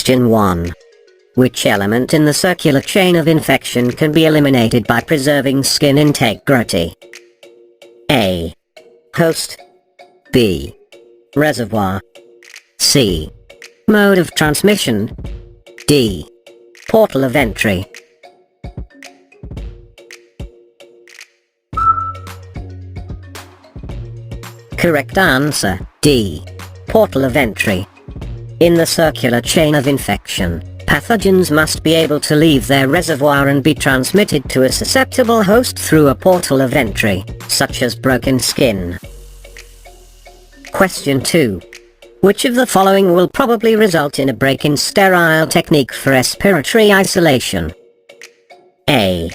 Question 1. Which element in the circular chain of infection can be eliminated by preserving skin integrity? A. Host. B. Reservoir. C. Mode of transmission. D. Portal of entry. Correct answer, D. Portal of entry. In the circular chain of infection, pathogens must be able to leave their reservoir and be transmitted to a susceptible host through a portal of entry, such as broken skin. Question 2. Which of the following will probably result in a break-in sterile technique for respiratory isolation? A.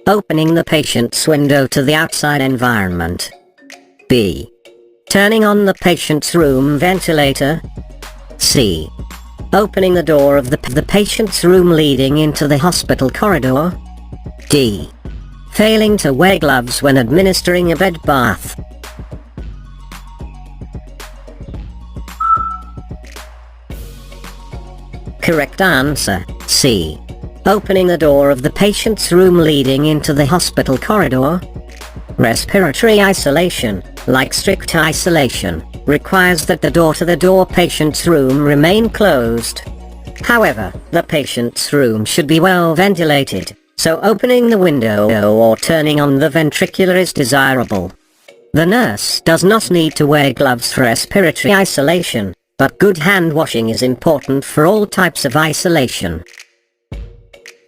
Opening the patient's window to the outside environment. B. Turning on the patient's room ventilator. C. Opening the door of the patient's room leading into the hospital corridor. D. Failing to wear gloves when administering a bed bath. Correct answer, C. Opening the door of the patient's room leading into the hospital corridor. Respiratory isolation, like strict isolation, requires that the door to the patient's room remain closed. However, the patient's room should be well ventilated, so opening the window or turning on the ventricular is desirable. The nurse does not need to wear gloves for respiratory isolation, but good hand washing is important for all types of isolation.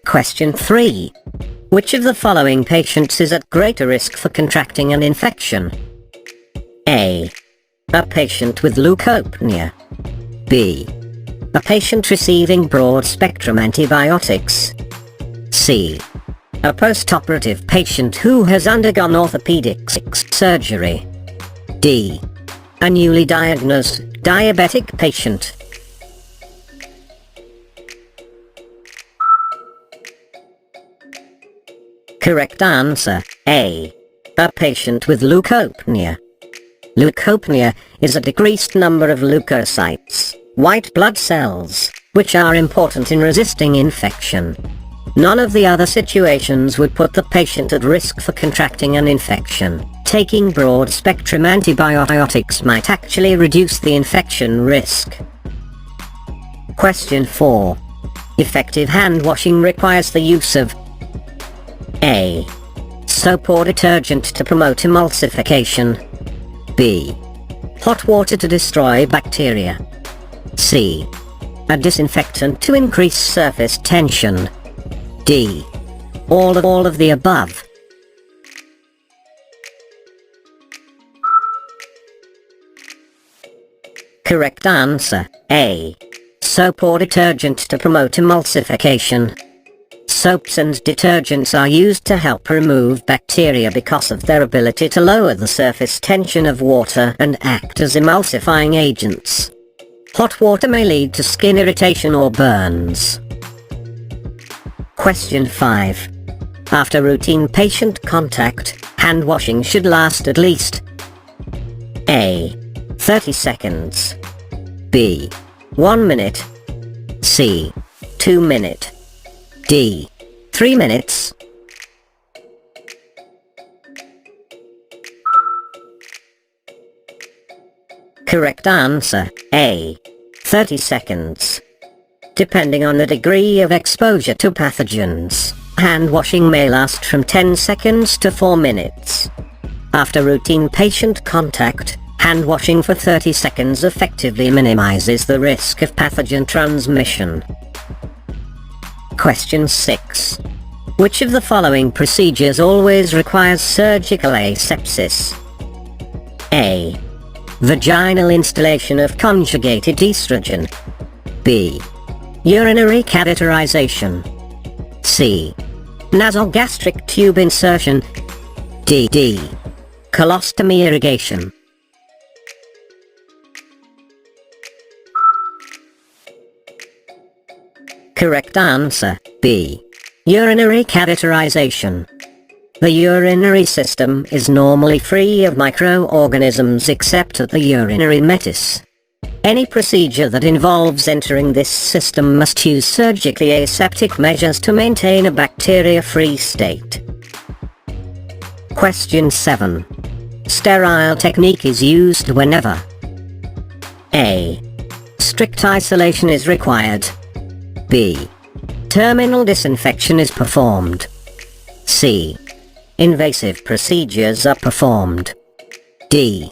Question 3. Which of the following patients is at greater risk for contracting an infection? A. A patient with leukopenia. B. A patient receiving broad-spectrum antibiotics. C. A post-operative patient who has undergone orthopedic surgery. D. A newly diagnosed diabetic patient. Correct answer, A. A patient with leukopenia. Leukopenia is a decreased number of leukocytes, white blood cells, which are important in resisting infection. None of the other situations would put the patient at risk for contracting an infection. Taking broad-spectrum antibiotics might actually reduce the infection risk. Question 4. Effective hand washing requires the use of A. Soap or detergent to promote emulsification. B. Hot water to destroy bacteria. C. A disinfectant to increase surface tension. D. All of the above. Correct answer, A. Soap or detergent to promote emulsification. Soaps and detergents are used to help remove bacteria because of their ability to lower the surface tension of water and act as emulsifying agents. Hot water may lead to skin irritation or burns. Question 5. After routine patient contact, hand washing should last at least A. 30 seconds. B. 1 minute. C. 2 minutes. D. 3 minutes. Correct answer, A. 30 seconds. Depending on the degree of exposure to pathogens, hand washing may last from 10 seconds to 4 minutes. After routine patient contact, hand washing for 30 seconds effectively minimizes the risk of pathogen transmission. Question 6. Which of the following procedures always requires surgical asepsis? A. Vaginal installation of conjugated estrogen. B. Urinary catheterization. C. Nasogastric tube insertion. D. Colostomy irrigation. Correct answer, B. Urinary catheterization. The urinary system is normally free of microorganisms except at the urinary meatus. Any procedure that involves entering this system must use surgically aseptic measures to maintain a bacteria-free state. Question 7. Sterile technique is used whenever A. Strict isolation is required. B. Terminal disinfection is performed. C. Invasive procedures are performed. D.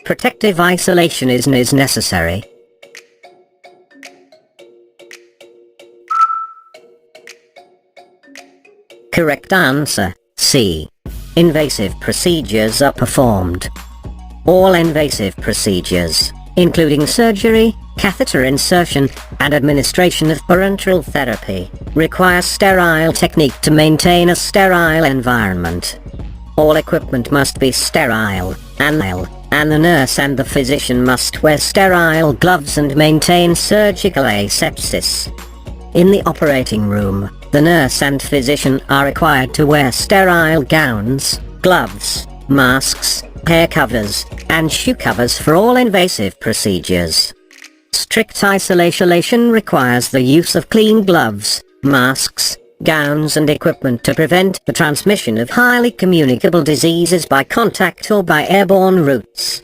Protective isolation is necessary. Correct answer, C. Invasive procedures are performed. All invasive procedures, including surgery, catheter insertion, and administration of parenteral therapy, require sterile technique to maintain a sterile environment. All equipment must be sterile, and the nurse and the physician must wear sterile gloves and maintain surgical asepsis. In the operating room, the nurse and physician are required to wear sterile gowns, gloves, masks, hair covers, and shoe covers for all invasive procedures. Strict isolation requires the use of clean gloves, masks, gowns and equipment to prevent the transmission of highly communicable diseases by contact or by airborne routes.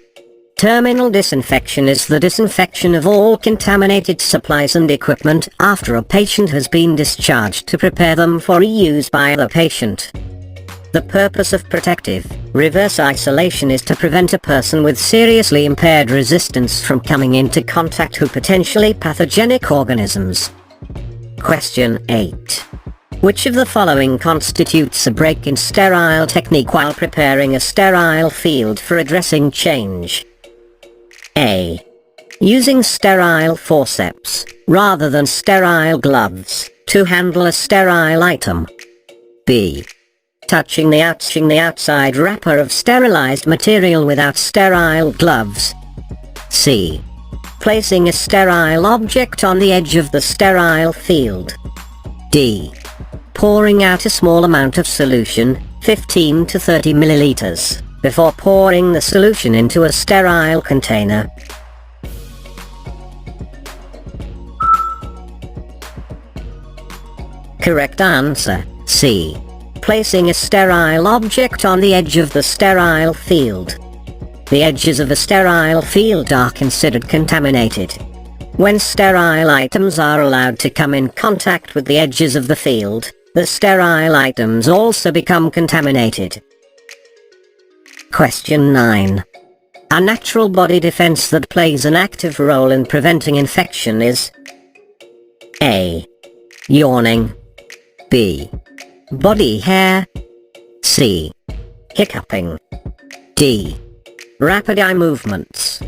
Terminal disinfection is the disinfection of all contaminated supplies and equipment after a patient has been discharged to prepare them for reuse by the patient. The purpose of protective, reverse isolation is to prevent a person with seriously impaired resistance from coming into contact with potentially pathogenic organisms. Question 8. Which of the following constitutes a break in sterile technique while preparing a sterile field for a dressing change? A. Using sterile forceps, rather than sterile gloves, to handle a sterile item. B. Touching the outside wrapper of sterilized material without sterile gloves. C. Placing a sterile object on the edge of the sterile field. D. Pouring out a small amount of solution, 15 to 30 milliliters, before pouring the solution into a sterile container. Correct answer, C. Placing a sterile object on the edge of the sterile field. The edges of a sterile field are considered contaminated. When sterile items are allowed to come in contact with the edges of the field, the sterile items also become contaminated. Question 9. A natural body defense that plays an active role in preventing infection is A. Yawning. B. Body hair. C. Hiccuping. D. Rapid eye movements.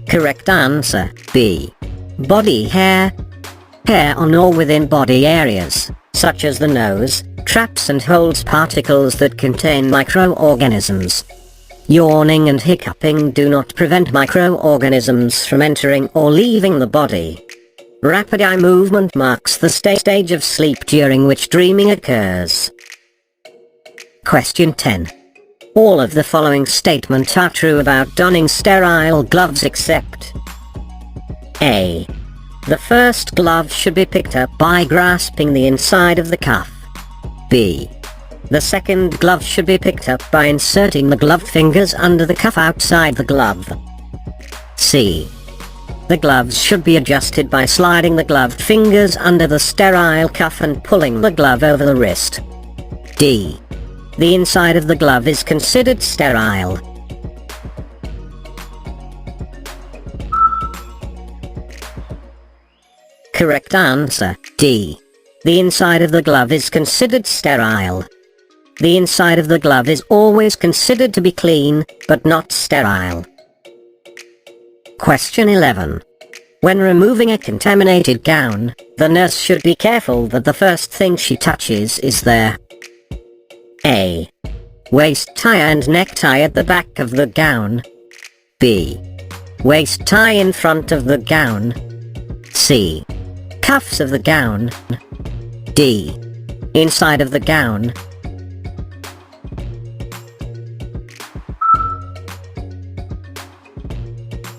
Correct answer, B. Body hair. Hair on or within body areas, such as the nose, traps and holds particles that contain microorganisms. Yawning and hiccuping do not prevent microorganisms from entering or leaving the body. Rapid eye movement marks the stage of sleep during which dreaming occurs. Question 10. All of the following statements are true about donning sterile gloves except A. The first glove should be picked up by grasping the inside of the cuff. B. The second glove should be picked up by inserting the gloved fingers under the cuff outside the glove. C. The gloves should be adjusted by sliding the gloved fingers under the sterile cuff and pulling the glove over the wrist. D. The inside of the glove is considered sterile. Correct answer, D. The inside of the glove is considered sterile. The inside of the glove is always considered to be clean, but not sterile. Question 11. When removing a contaminated gown, the nurse should be careful that the first thing she touches is their A. Waist tie and necktie at the back of the gown. B. Waist tie in front of the gown. C. Cuffs of the gown. D. Inside of the gown.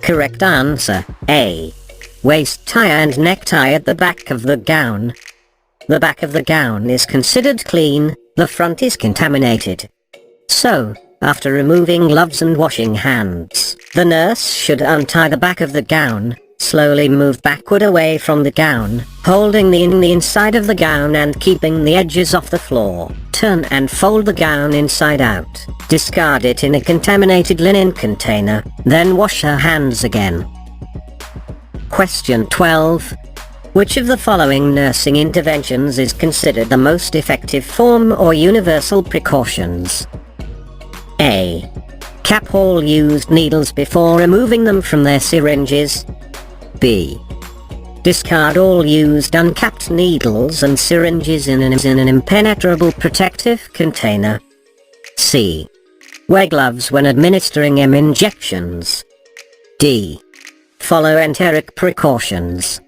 Correct answer, A. Waist tie and necktie at the back of the gown. The back of the gown is considered clean, the front is contaminated. So, after removing gloves and washing hands, the nurse should untie the back of the gown, slowly move backward away from the gown, holding the inside of the gown and keeping the edges off the floor. Turn and fold the gown inside out. Discard it in a contaminated linen container, then wash her hands again. Question 12. Which of the following nursing interventions is considered the most effective form or universal precautions? A. Cap all used needles before removing them from their syringes. B. Discard all used uncapped needles and syringes in an impenetrable protective container. C. Wear gloves when administering injections. D. Follow enteric precautions.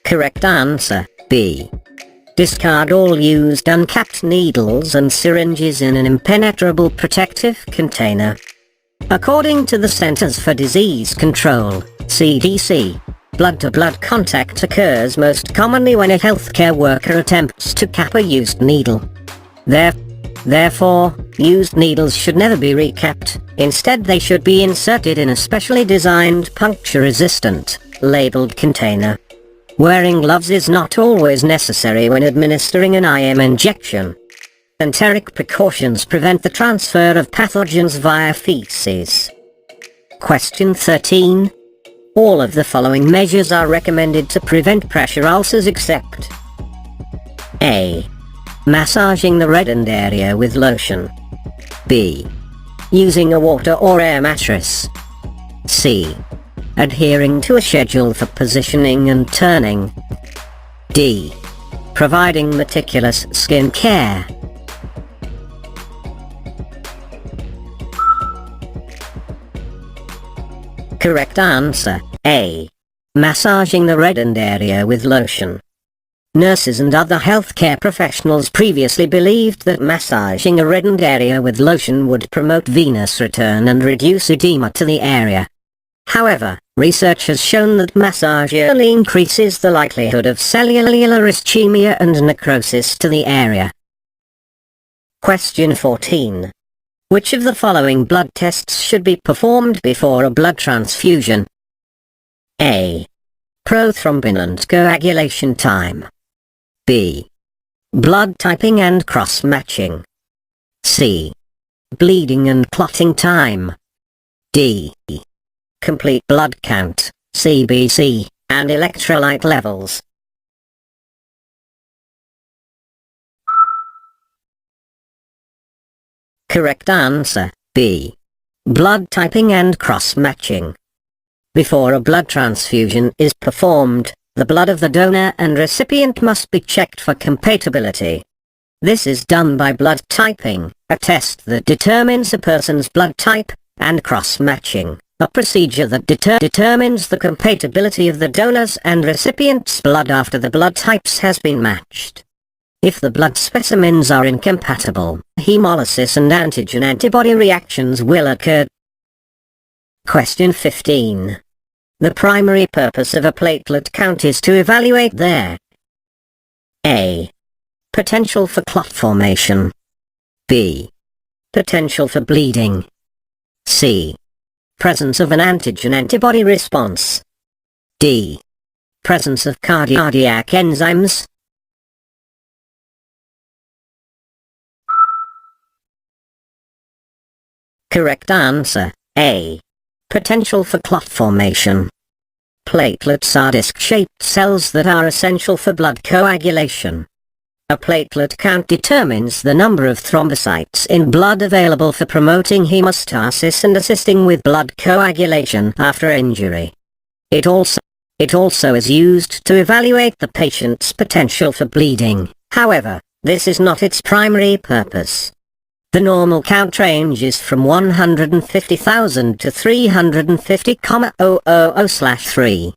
Correct answer, B. Discard all used uncapped needles and syringes in an impenetrable protective container. According to the Centers for Disease Control, CDC, blood-to-blood contact occurs most commonly when a healthcare worker attempts to cap a used needle. Therefore, used needles should never be recapped. Instead, they should be inserted in a specially designed puncture-resistant, labeled container. Wearing gloves is not always necessary when administering an IM injection. Enteric precautions prevent the transfer of pathogens via feces. Question 13. All of the following measures are recommended to prevent pressure ulcers except A. Massaging the reddened area with lotion. B. Using a water or air mattress. C. Adhering to a schedule for positioning and turning. D. Providing meticulous skin care. Correct answer, A. Massaging the reddened area with lotion. Nurses and other healthcare professionals previously believed that massaging a reddened area with lotion would promote venous return and reduce edema to the area. However, research has shown that massage only increases the likelihood of cellular ischemia and necrosis to the area. Question 14. Which of the following blood tests should be performed before a blood transfusion? A. Prothrombin and coagulation time. B. Blood typing and cross-matching. C. Bleeding and clotting time. D. Complete blood count, CBC, and electrolyte levels. Correct answer, B. Blood typing and cross-matching. Before a blood transfusion is performed, the blood of the donor and recipient must be checked for compatibility. This is done by blood typing, a test that determines a person's blood type, and cross-matching, a procedure that determines the compatibility of the donor's and recipient's blood after the blood types has been matched. If the blood specimens are incompatible, hemolysis and antigen-antibody reactions will occur. Question 15. The primary purpose of a platelet count is to evaluate their A. Potential for clot formation. B. Potential for bleeding. C. Presence of an antigen-antibody response. D. Presence of cardiac enzymes. Correct answer, A. Potential for clot formation. Platelets are disc-shaped cells that are essential for blood coagulation. A platelet count determines the number of thrombocytes in blood available for promoting hemostasis and assisting with blood coagulation after injury. It also is used to evaluate the patient's potential for bleeding. However, this is not its primary purpose. The normal count ranges from 150,000 to 350,000/3.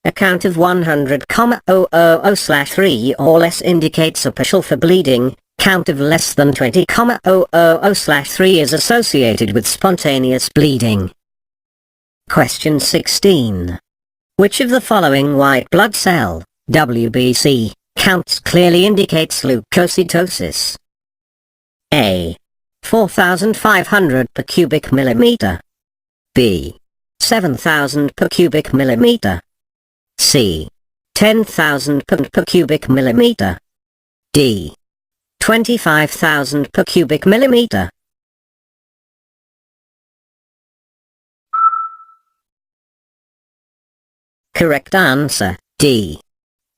A count of 100,000/3 or less indicates a potential for bleeding, count of less than 20,000/3 is associated with spontaneous bleeding. Question 16. Which of the following white blood cell, WBC, counts clearly indicates leukocytosis? A. 4,500 per cubic millimeter. B. 7,000 per cubic millimeter. C. 10,000 per cubic millimeter. D. 25,000 per cubic millimeter. Correct answer, D.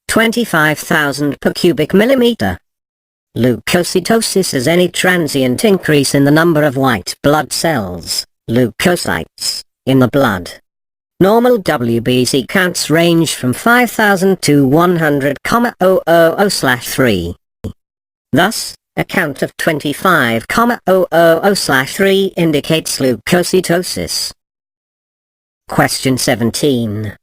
25,000 per cubic millimeter. Leukocytosis is any transient increase in the number of white blood cells, leukocytes, in the blood. Normal WBC counts range from 5,000 to 100,000/3. Thus, a count of 25,000/3 indicates leukocytosis. Question 17.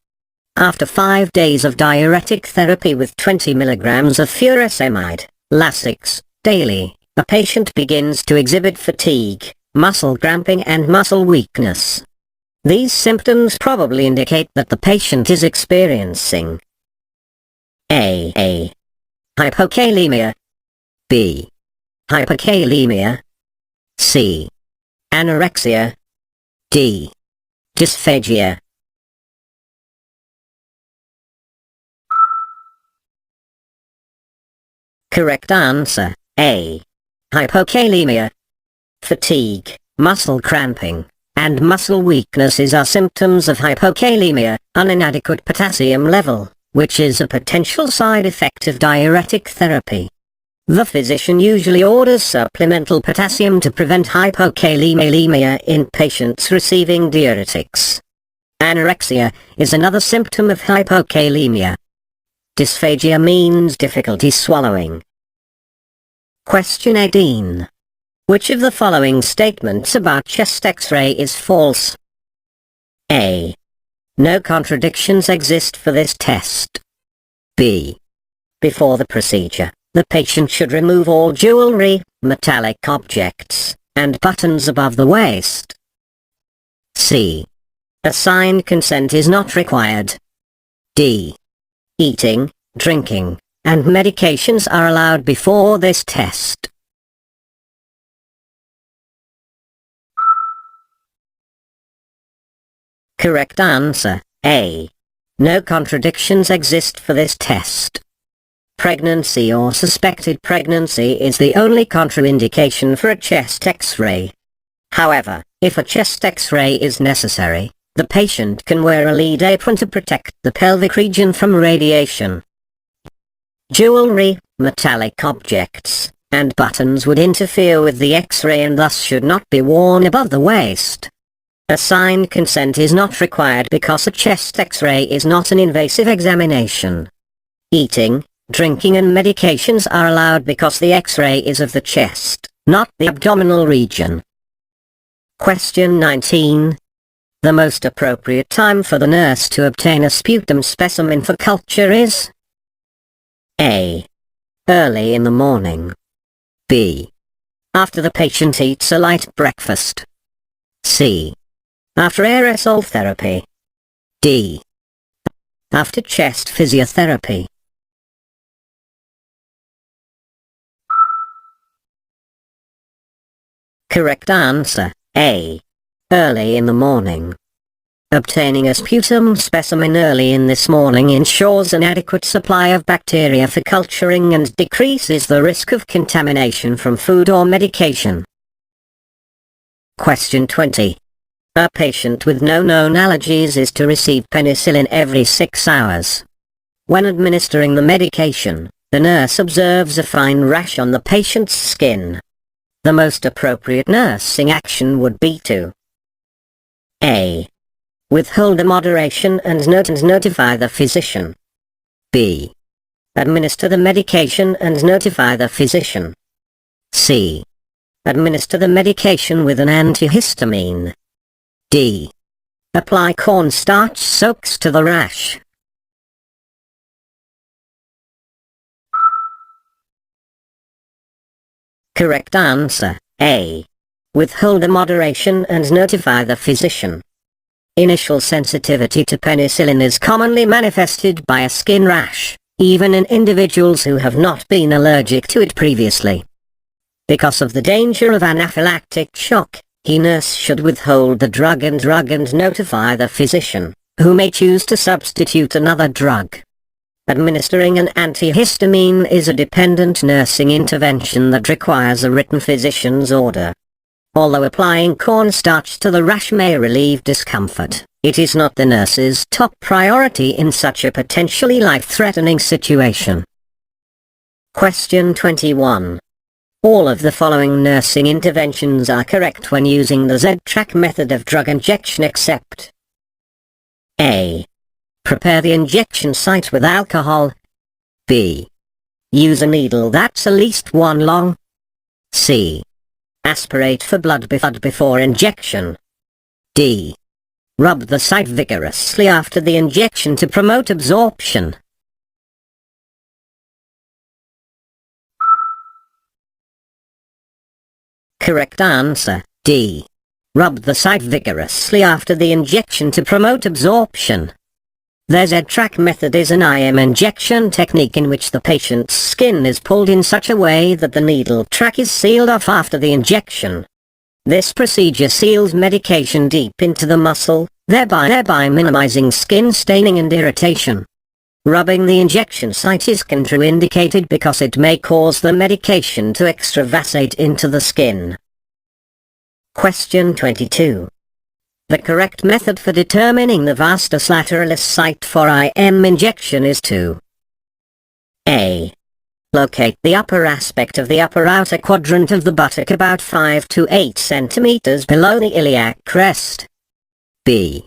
After 5 days of diuretic therapy with 20 mg of furosemide, Lasix, daily, a patient begins to exhibit fatigue, muscle cramping and muscle weakness. These symptoms probably indicate that the patient is experiencing A. Hypokalemia. B. Hyperkalemia. C. Anorexia. D. Dysphagia. Correct answer, A. Hypokalemia. Fatigue, muscle cramping, and muscle weaknesses are symptoms of hypokalemia, an inadequate potassium level, which is a potential side effect of diuretic therapy. The physician usually orders supplemental potassium to prevent hypokalemia in patients receiving diuretics. Anorexia is another symptom of hypokalemia. Dysphagia means difficulty swallowing. Question 18. Which of the following statements about chest X-ray is false? A. No contradictions exist for this test. B. Before the procedure, the patient should remove all jewelry, metallic objects, and buttons above the waist. C. A signed consent is not required. D. Eating, drinking, and medications are allowed before this test. Correct answer, A. No contradictions exist for this test. Pregnancy or suspected pregnancy is the only contraindication for a chest X-ray. However, if a chest X-ray is necessary, the patient can wear a lead apron to protect the pelvic region from radiation. Jewelry, metallic objects, and buttons would interfere with the X-ray and thus should not be worn above the waist. A signed consent is not required because a chest X-ray is not an invasive examination. Eating, drinking and medications are allowed because the X-ray is of the chest, not the abdominal region. Question 19. The most appropriate time for the nurse to obtain a sputum specimen for culture is A. Early in the morning. B. After the patient eats a light breakfast. C. After aerosol therapy. D. After chest physiotherapy. Correct answer, A. Early in the morning. Obtaining a sputum specimen early in this morning ensures an adequate supply of bacteria for culturing and decreases the risk of contamination from food or medication. Question 20. A patient with no known allergies is to receive penicillin every 6 hours. When administering the medication, the nurse observes a fine rash on the patient's skin. The most appropriate nursing action would be to A. Withhold the moderation and notify the physician. B. Administer the medication and notify the physician. C. Administer the medication with an antihistamine. D. Apply cornstarch soaks to the rash. Correct answer, A. Withhold the moderation and notify the physician. Initial sensitivity to penicillin is commonly manifested by a skin rash, even in individuals who have not been allergic to it previously. Because of the danger of anaphylactic shock, the nurse should withhold the drug and notify the physician, who may choose to substitute another drug. Administering an antihistamine is a dependent nursing intervention that requires a written physician's order. Although applying cornstarch to the rash may relieve discomfort, it is not the nurse's top priority in such a potentially life-threatening situation. Question 21. All of the following nursing interventions are correct when using the Z-track method of drug injection except A. Prepare the injection site with alcohol. B. Use a needle that's at least 1 long. C. Aspirate for blood before injection. D. Rub the site vigorously after the injection to promote absorption. Correct answer, D. Rub the site vigorously after the injection to promote absorption. The Z-track method is an IM injection technique in which the patient's skin is pulled in such a way that the needle track is sealed off after the injection. This procedure seals medication deep into the muscle, thereby minimizing skin staining and irritation. Rubbing the injection site is contraindicated because it may cause the medication to extravasate into the skin. Question 22. The correct method for determining the vastus lateralis site for IM injection is to A. Locate the upper aspect of the upper outer quadrant of the buttock about 5 to 8 centimeters below the iliac crest. B.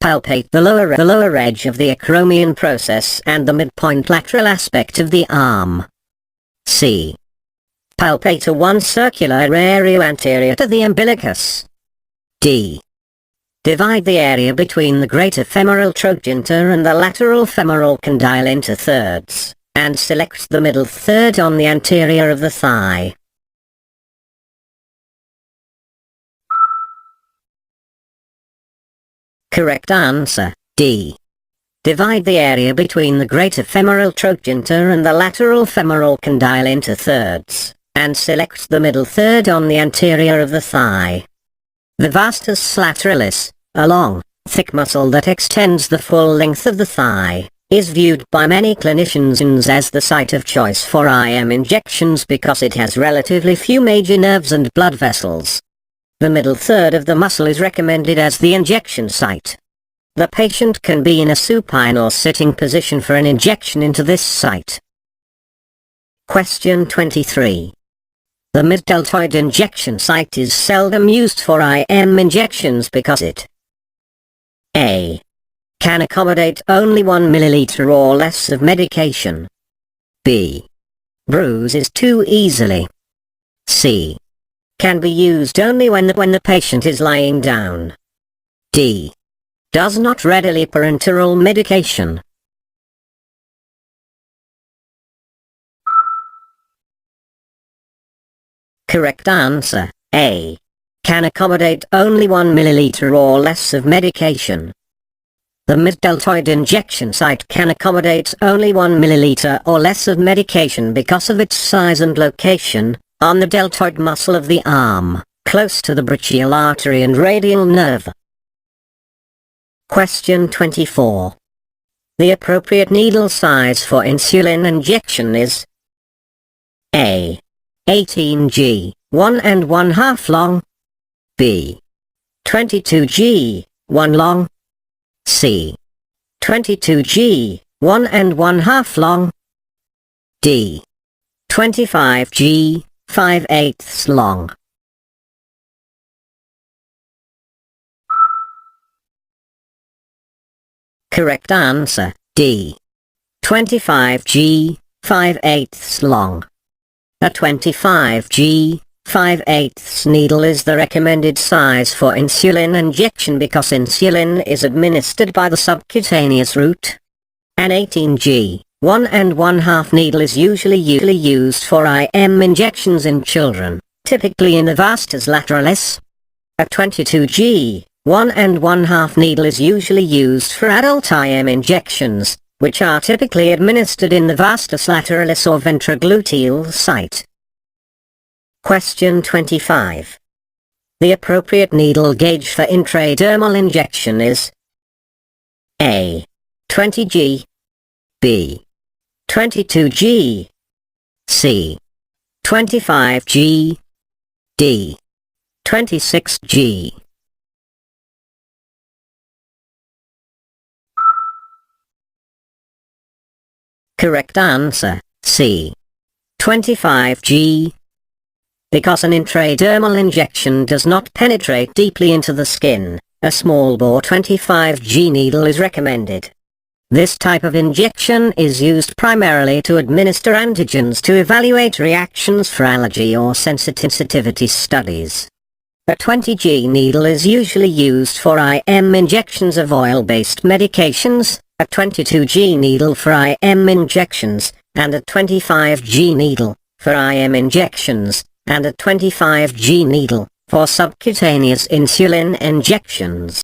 Palpate the lower edge of the acromion process and the midpoint lateral aspect of the arm. C. Palpate one circular area anterior to the umbilicus. D. Divide the area between the greater femoral trochanter and the lateral femoral condyle into thirds, and select the middle third on the anterior of the thigh. Correct answer, D. Divide the area between the greater femoral trochanter and the lateral femoral condyle into thirds, and select the middle third on the anterior of the thigh. The vastus lateralis, a long, thick muscle that extends the full length of the thigh, is viewed by many clinicians as the site of choice for IM injections because it has relatively few major nerves and blood vessels. The middle third of the muscle is recommended as the injection site. The patient can be in a supine or sitting position for an injection into this site. Question 23. The mid-deltoid injection site is seldom used for IM injections because it A. Can accommodate only 1 milliliter or less of medication. B. Bruises too easily. C. Can be used only when the patient is lying down. D. Does not readily parenteral medication. Correct answer, A. Can accommodate only 1 milliliter or less of medication. The mid-deltoid injection site can accommodate only 1 milliliter or less of medication because of its size and location, on the deltoid muscle of the arm, close to the brachial artery and radial nerve. Question 24. The appropriate needle size for insulin injection is A. 18G, 1 1/2 long. B. 22G, 1 long. C. 22G, 1 1/2 long. D. 25G, 5/8 long. Correct answer, D. 25G, 5/8 long. A 25G, 5/8 needle is the recommended size for insulin injection because insulin is administered by the subcutaneous route. An 18G, 1 1/2 needle is usually used for IM injections in children, typically in the vastus lateralis. A 22G, 1 1/2 needle is usually used for adult IM injections, which are typically administered in the vastus lateralis or ventrogluteal site. Question 25. The appropriate needle gauge for intradermal injection is A. 20G, B. 22G, C. 25G, D. 26G. Correct answer, C. 25G. Because an intradermal injection does not penetrate deeply into the skin, a small bore 25G needle is recommended. This type of injection is used primarily to administer antigens to evaluate reactions for allergy or sensitivity studies. A 20G needle is usually used for IM injections of oil-based medications, a 22G needle for IM injections, and a 25G needle for IM injections, and a 25G needle for subcutaneous insulin injections.